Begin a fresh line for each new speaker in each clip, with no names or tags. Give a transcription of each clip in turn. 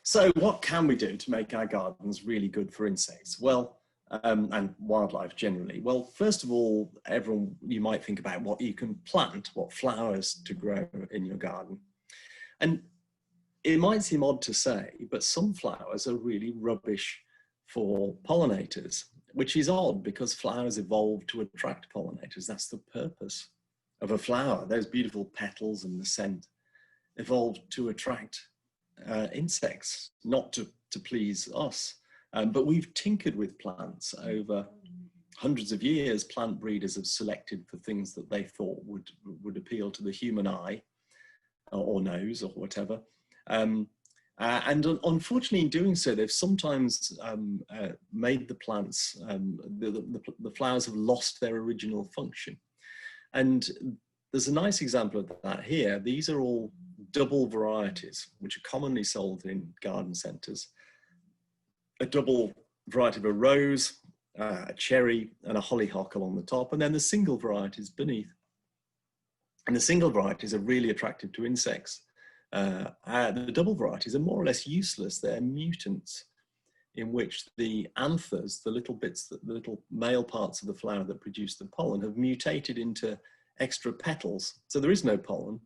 So what can we do to make our gardens really good for insects? Well, and wildlife generally. Well, first of all, you might think about what you can plant, what flowers to grow in your garden. And it might seem odd to say, but some flowers are really rubbish for pollinators, which is odd because flowers evolved to attract pollinators. That's the purpose of a flower. Those beautiful petals and the scent evolved to attract insects, not to please us. But we've tinkered with plants over hundreds of years. Plant breeders have selected for things that they thought would appeal to the human eye or nose or whatever. And unfortunately, in doing so, they've sometimes made the plants, the flowers have lost their original function. And there's a nice example of that here. These are all double varieties, which are commonly sold in garden centres. A double variety of a rose, a cherry, and a hollyhock along the top, and then the single varieties beneath. And the single varieties are really attractive to insects. The double varieties are more or less useless. They're mutants in which the anthers, the little bits, the little male parts of the flower that produce the pollen, have mutated into extra petals. So there is no pollen,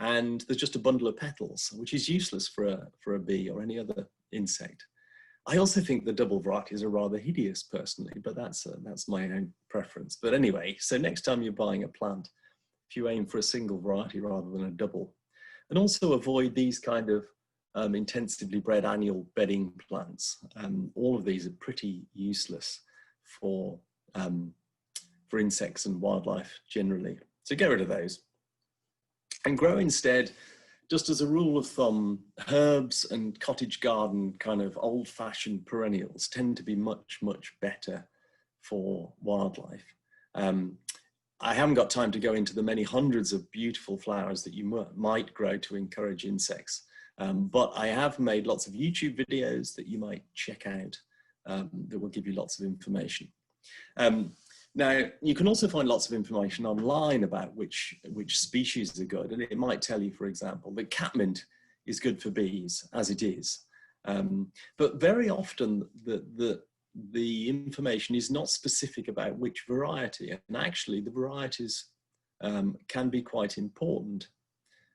and there's just a bundle of petals, which is useless for a bee or any other insect. I also think the double varieties are rather hideous personally, but that's my own preference. But anyway, so next time you're buying a plant, if you aim for a single variety rather than a double, and also avoid these kind of intensively bred annual bedding plants. All of these are pretty useless for insects and wildlife generally. So get rid of those and grow instead, just as a rule of thumb, herbs and cottage garden kind of old-fashioned perennials tend to be much, much better for wildlife. I haven't got time to go into the many hundreds of beautiful flowers that you might grow to encourage insects, but I have made lots of YouTube videos that you might check out that will give you lots of information. Now, you can also find lots of information online about which species are good, and it might tell you, for example, that catmint is good for bees, as it is. But very often the information is not specific about which variety, and actually the varieties can be quite important.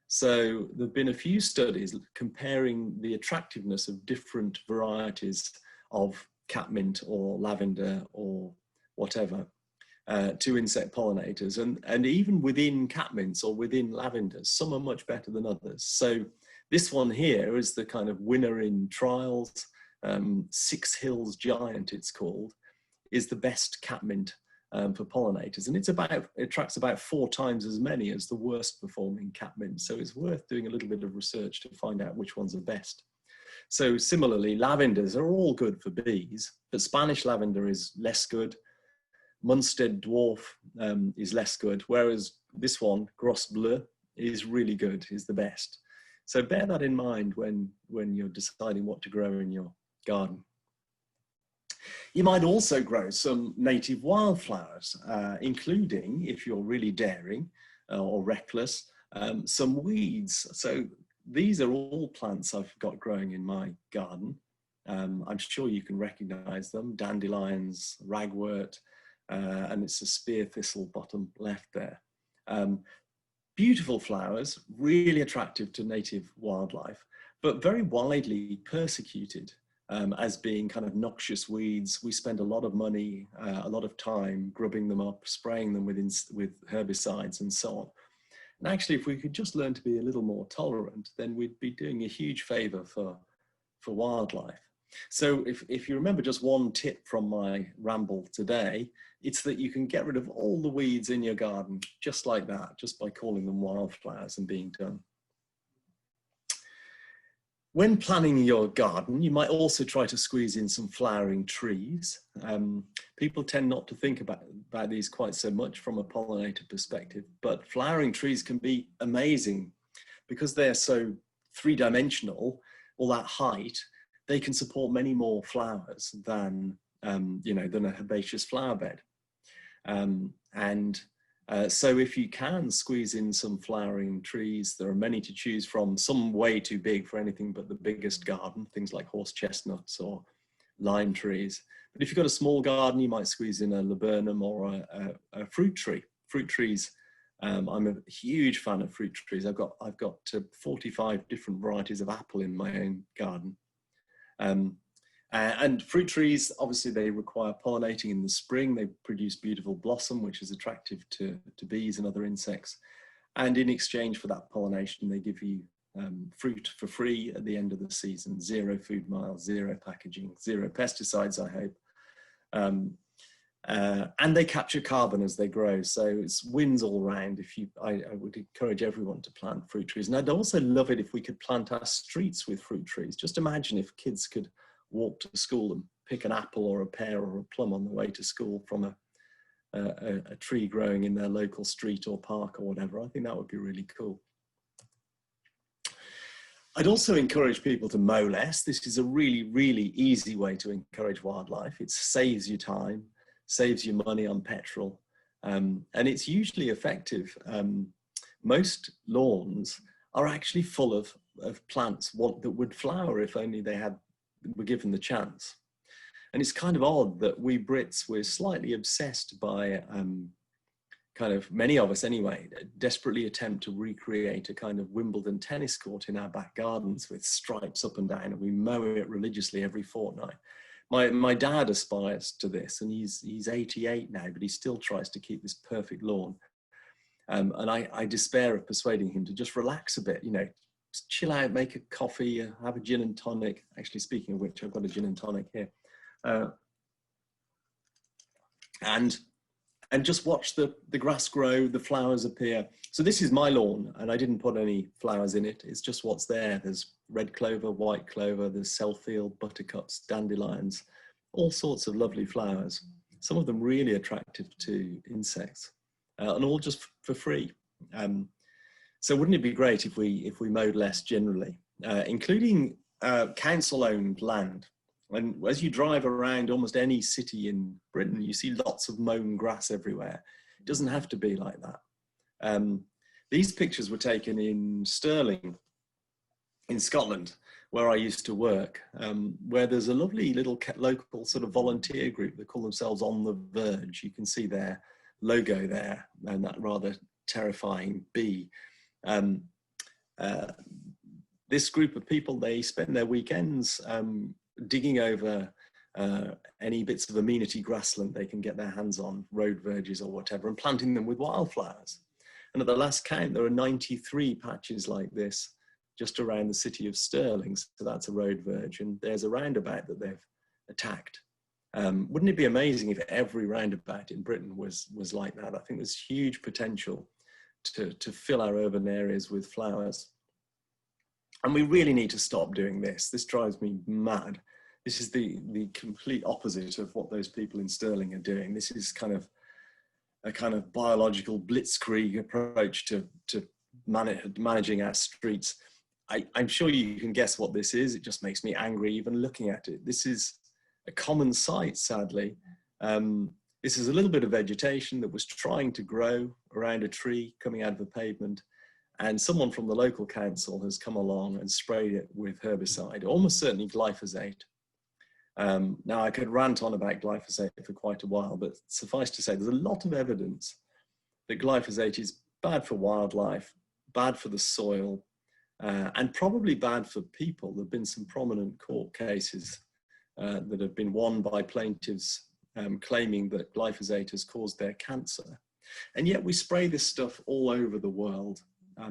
So there have been a few studies comparing the attractiveness of different varieties of catmint or lavender or whatever to insect pollinators, and even within catmints or within lavenders, some are much better than others. So this one here is the kind of winner in trials. Six Hills Giant, it's called, is the best catmint for pollinators, and it attracts about 4 times as many as the worst performing catmint. So it's worth doing a little bit of research to find out which ones are best. So similarly, lavenders are all good for bees, but Spanish lavender is less good. Munstead dwarf is less good, whereas this one, Gros Bleu, is really good, is the best. So bear that in mind when you're deciding what to grow in your garden. You might also grow some native wildflowers, including, if you're really daring or reckless, some weeds. So these are all plants I've got growing in my garden. I'm sure you can recognize them: dandelions, ragwort, and it's a spear thistle bottom left there. Beautiful flowers, really attractive to native wildlife, but very widely persecuted as being kind of noxious weeds. We spend a lot of money, a lot of time grubbing them up, spraying them with herbicides and so on. And actually, if we could just learn to be a little more tolerant, then we'd be doing a huge favor for wildlife. So if you remember just one tip from my ramble today, it's that you can get rid of all the weeds in your garden just like that, just by calling them wildflowers and being done. When planning your garden, you might also try to squeeze in some flowering trees. People tend not to think about these quite so much from a pollinator perspective, but flowering trees can be amazing because they're so three-dimensional, all that height. They can support many more flowers than a herbaceous flower bed. And So if you can squeeze in some flowering trees, there are many to choose from, some way too big for anything but the biggest garden, things like horse chestnuts or lime trees. But if you've got a small garden, you might squeeze in a laburnum or a fruit tree. Fruit trees, I'm a huge fan of fruit trees. I've got 45 different varieties of apple in my own garden. And fruit trees, obviously, they require pollinating in the spring. They produce beautiful blossom, which is attractive to bees and other insects. And in exchange for that pollination, they give you fruit for free at the end of the season. 0 food miles, 0 packaging, 0 pesticides, I hope. And they capture carbon as they grow. So it's wins all round. I would encourage everyone to plant fruit trees. And I'd also love it if we could plant our streets with fruit trees. Just imagine if kids could walk to school and pick an apple or a pear or a plum on the way to school from a tree growing in their local street or park or whatever. I think that would be really cool. I'd also encourage people to mow less. This is a really, really easy way to encourage wildlife. It saves you time, saves you money on petrol, and it's usually effective. Most lawns are actually full of plants that would flower if only they were given the chance. And it's kind of odd that we Brits, we're slightly obsessed by many of us anyway, desperately attempt to recreate a kind of Wimbledon tennis court in our back gardens with stripes up and down, and we mow it religiously every fortnight. My dad aspires to this, and he's 88 now, but he still tries to keep this perfect lawn. And I despair of persuading him to just relax a bit, just chill out, make a coffee, have a gin and tonic. Actually, speaking of which, I've got a gin and tonic here. And just watch the grass grow, the flowers appear. So this is my lawn, and I didn't put any flowers in it. It's just what's there. There's red clover, white clover, there's selfield, buttercups, dandelions, all sorts of lovely flowers. Some of them really attractive to insects, and all just for free. So wouldn't it be great if we mowed less generally, including council-owned land? And as you drive around almost any city in Britain, you see lots of mown grass everywhere. It doesn't have to be like that. These pictures were taken in Stirling, in Scotland, where I used to work, where there's a lovely little local sort of volunteer group that call themselves On the Verge. You can see their logo there, and that rather terrifying bee. This group of people, they spend their weekends digging over any bits of amenity grassland they can get their hands on, road verges or whatever, and planting them with wildflowers. And at the last count, there are 93 patches like this just around the city of Stirling. So that's a road verge, and there's a roundabout that they've attacked. Wouldn't it be amazing if every roundabout in Britain was like that? I think there's huge potential to fill our urban areas with flowers. And we really need to stop doing this. This drives me mad. This is the complete opposite of what those people in Stirling are doing. This is a kind of biological blitzkrieg approach to managing our streets. I'm sure you can guess what this is. It just makes me angry even looking at it. This is a common sight, sadly. This is a little bit of vegetation that was trying to grow around a tree coming out of a pavement. And someone from the local council has come along and sprayed it with herbicide, almost certainly glyphosate. Now, I could rant on about glyphosate for quite a while, but suffice to say, there's a lot of evidence that glyphosate is bad for wildlife, bad for the soil, and probably bad for people. There have been some prominent court cases that have been won by plaintiffs claiming that glyphosate has caused their cancer. And yet we spray this stuff all over the world.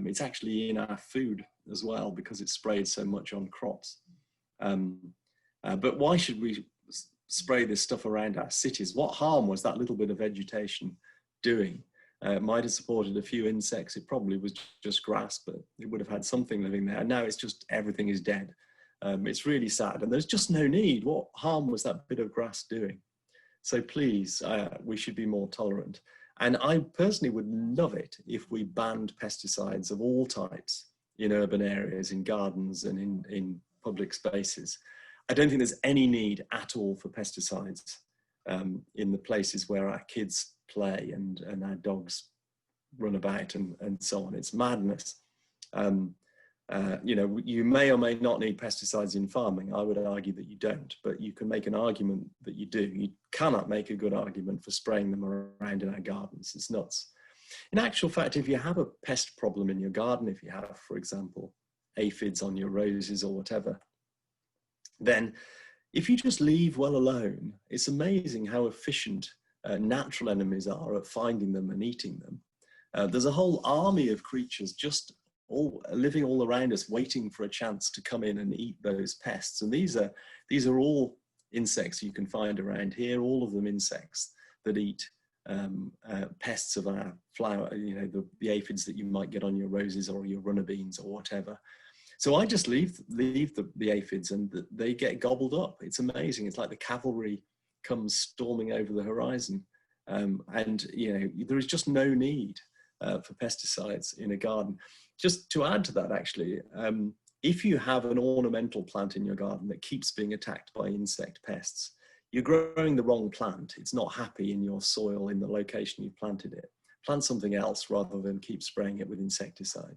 It's actually in our food as well because it's sprayed so much on crops. But why should we spray this stuff around our cities? What harm was that little bit of vegetation doing? It might have supported a few insects. It probably was just grass, but it would have had something living there. And now it's just everything is dead. It's really sad. And there's just no need. What harm was that bit of grass doing? So please, we should be more tolerant. And I personally would love it if we banned pesticides of all types in urban areas, in gardens and in public spaces. I don't think there's any need at all for pesticides in the places where our kids play and our dogs run about and so on. It's madness. You know, you may or may not need pesticides in farming. I would argue that you don't, but you can make an argument that you do. You cannot make a good argument for spraying them around in our gardens. It's nuts. In actual fact, if you have a pest problem in your garden, if you have, for example, aphids on your roses or whatever, then if you just leave well alone, it's amazing how efficient natural enemies are at finding them and eating them. There's a whole army of creatures just living all around us, waiting for a chance to come in and eat those pests. And these are all insects you can find around here, all of them insects that eat pests of our flower, you know, the aphids that you might get on your roses or your runner beans or whatever. So I just leave the aphids and they get gobbled up. It's amazing. It's like the cavalry comes storming over the horizon. And, you know, there is just no need for pesticides in a garden. Just to add to that, actually, if you have an ornamental plant in your garden that keeps being attacked by insect pests, you're growing the wrong plant. It's not happy in your soil, in the location you planted it. Plant something else rather than keep spraying it with insecticide.